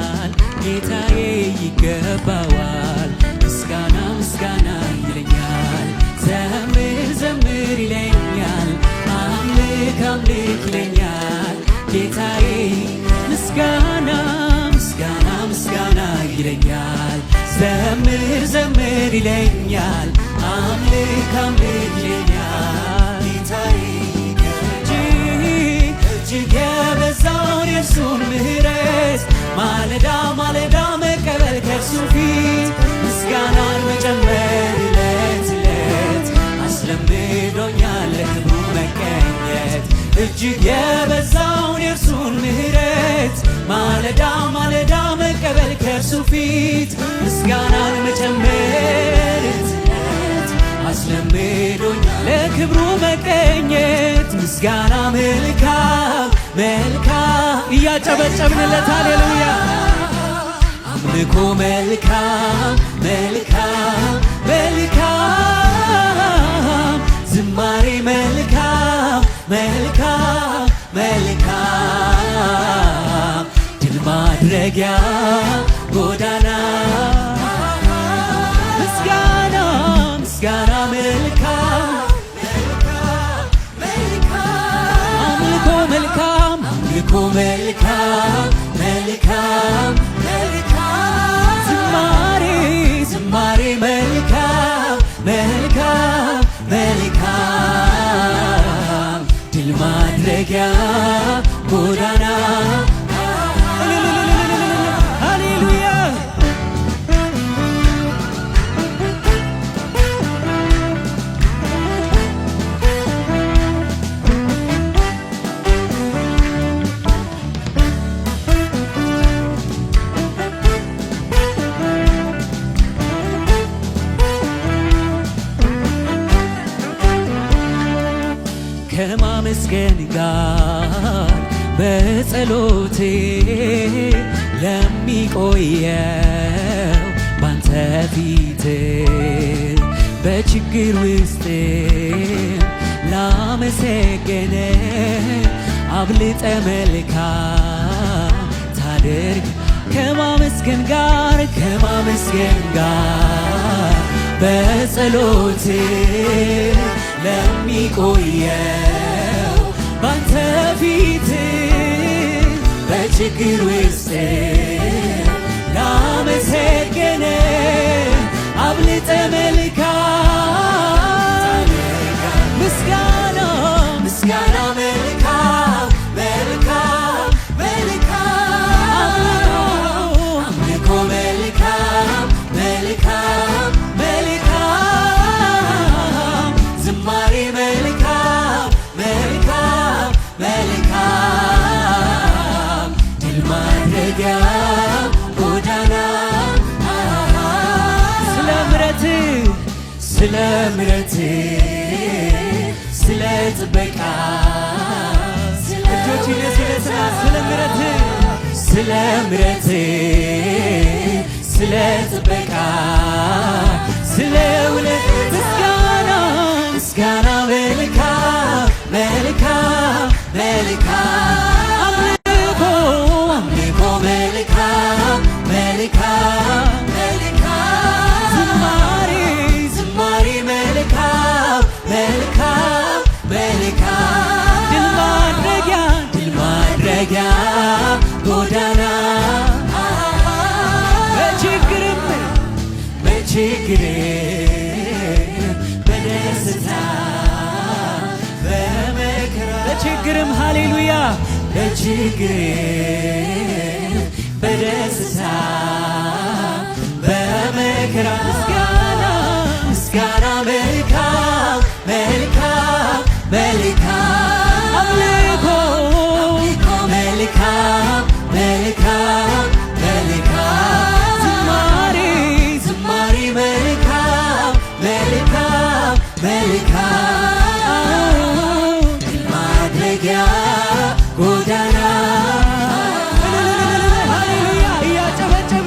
ይለኛል ጌታዬ ይገባዋል። ምስጋና ምስጋና ይለኛል ዘምር ዘምር ይለኛል አምልክ አምልክ ይለኛል ጌታዬ ምስጋና ምስጋና ምስጋና ይለኛል ዘምር ዘምር ይለኛል አምልክ አምልክ ይለኛል ጌታዬ እጅግ የበዛውን የእርሱን ምሕረት ማለዳ ማለዳ መቀበል ከእርሱ ፊት ምስጋናን መጨመር ዕለት ዕለት አስለምዶኛል ለክብሩ መገኘት እጅግ የበዛውን የእርሱን ምሕረት ማለዳ ማለዳ መቀበል ከእርሱ ፊት ምስጋናን መጨመር አስለምዶኛል ለክብሩ መገኘት ምስጋና መልካም መልካም እያጨበጨብንለት ሃሌሉያ አምልኮ መልካም መልካም መልካም ዝማሬ መልካም መልካም መልካም ድል ማድረጊያ ጎዳና ምስጋና ምስጋና መልካም አምልኮ መልካም አምልኮ መልካም መልካም መልካም ዝማሬ ዝማሬ መልካም መልካም መልካም ድል ማድረጊያ ጎዳና ሃሌሉያ ከማመስገን ጋር በጸሎቴ ለሚቆየው ባንተ ፊት በችግር ውስጥ ላመሰገነ አብልጠ መልካም ታደርግ ከማመስገን ጋር በጸሎት ለሚቆየው ባንተ ፊት በችግር ውስጥ ላመሰገነ አብልጠ መልካም ምስጋና ምስጋና መልካም መልካም መልካም አምልኮ መልካም መልካም መልካም ዝማሬ መልካም መልካም መልካም ድል ማድረጊያ ጎዳና ስለ ምሕረትህ ስለ ጥበቃ እጆችን የስለትና ስለ ምሕረትህ ስለ ጥበቃ ስለ ውለት ምስጋና ምስጋና መልካም መልካም መልካም አምልኮ አምልኮ መልካም መልካም መልካም ዝማሬ ዝማሬ መልካም መልካም መልካም ድል ማድረጊያ ጎዳና በችግርም በደስታ በመከራ በችግርም ሃሌሉያ በችግርም በደስታ በመከራ ምስጋና ምስጋና መልካም መልካም መልካም አምልኮ መልካም መልካም መልካም ዝማሬ ዝማሬ መልካም መልካም መልካም ድል ማድረጊያ ጎዳና ሃሌሉያ እያጨበጨበ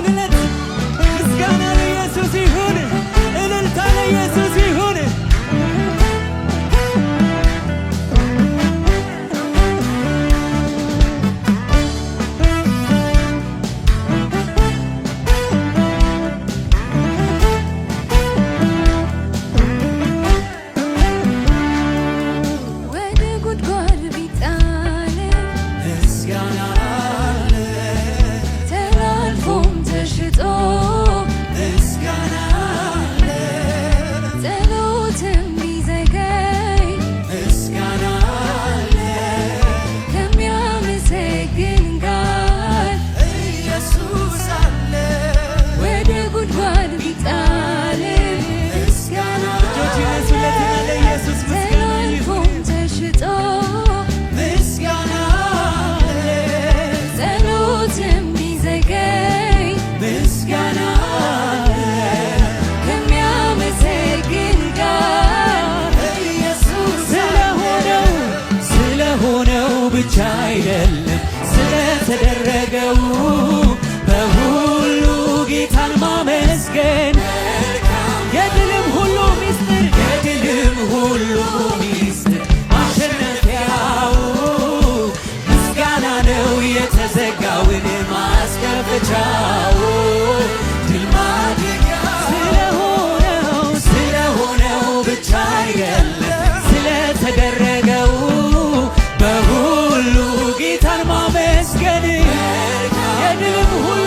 ድል ማድረጊያ ስለሆነው ብቻ አይደለም ስለተደረገው በሁሉ ጌታን ማመስገን የድልም ሁሉ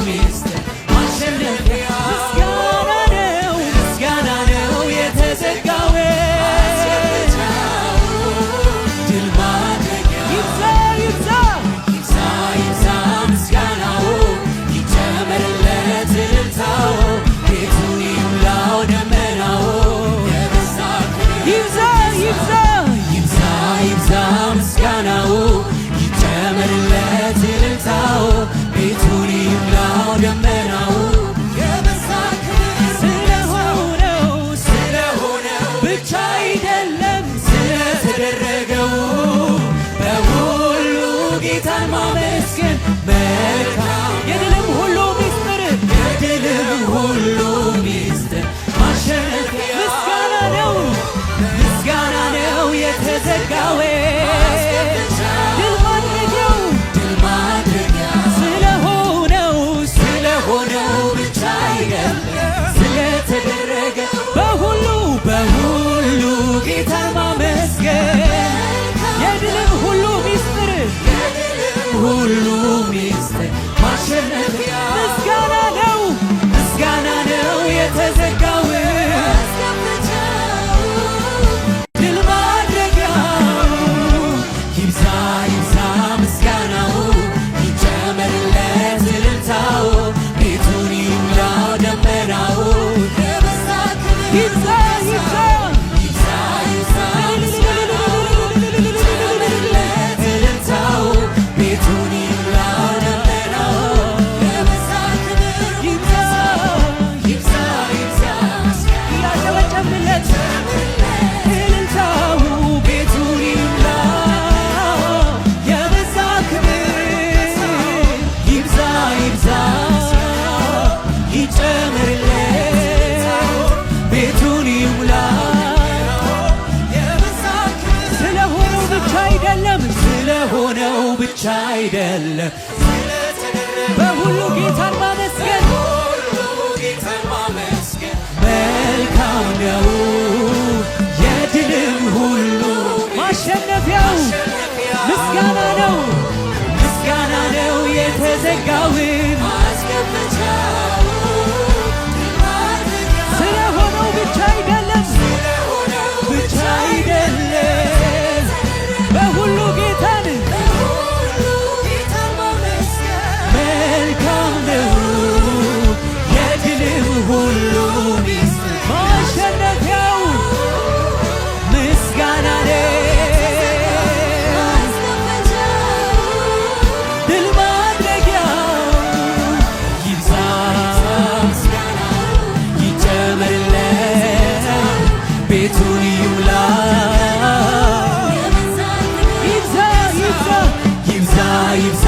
ሚስጥር ማሸነፊያ ምስጋና ነው የተዘጋው ድል ማድረጊያ ይብዛ ምስጋናው ይጨመርለት እልልታው ቤቱን ይሙላው ደመናው ይብዛ ምስጋናው ይጨመርለት እልልታው ቤቱን ይሙላው ደመናው ስለሆነው ብቻ አይደለም ስለተደረገው በሁሉ ጌታን ማመስገን መልካም የድልም ሁሉ ሚስጥር ማሸነፊያ ምስጋና ነው የተዘጋው ድል ማድረጊያ ስለሆነው ብቻ አይደለም ስለተደረገ በሁሉ ጌታን ማመስገን የድልም ሁሉ ሚስጥር ማሸነፊያ ምስጋና ነው የተዘጋው ድል ማድረጊያው ይብዛ ምስጋናው ይጨመርለት እልልታው ቤቱን ይሙላው ደመናው ይብዛ እልልታው ቤቱን ይሙላው ደመናው ያጨበጨብለት እልልታው ቤቱን ይሙላው የበዛ ክብር ይብዛ ይጨምርለት ቤቱን ይሙላው ስለሆነው ብቻ አይደለም በሁሉ ጌታን ማመስገን መልካም ነው የድልም ሁሉ ማሸነፊያው ምስጋና ነው የተዘጋውን ስለሆነው ብቻ አይደለም በሁሉ ጌታን መልካም ነው የድልም ሁሉ ማሸነፊያው ምስጋና ነው ድል ማድረጊያው ይብዛ ይጨመርለት ቤቱን ይሙላ ይብዛ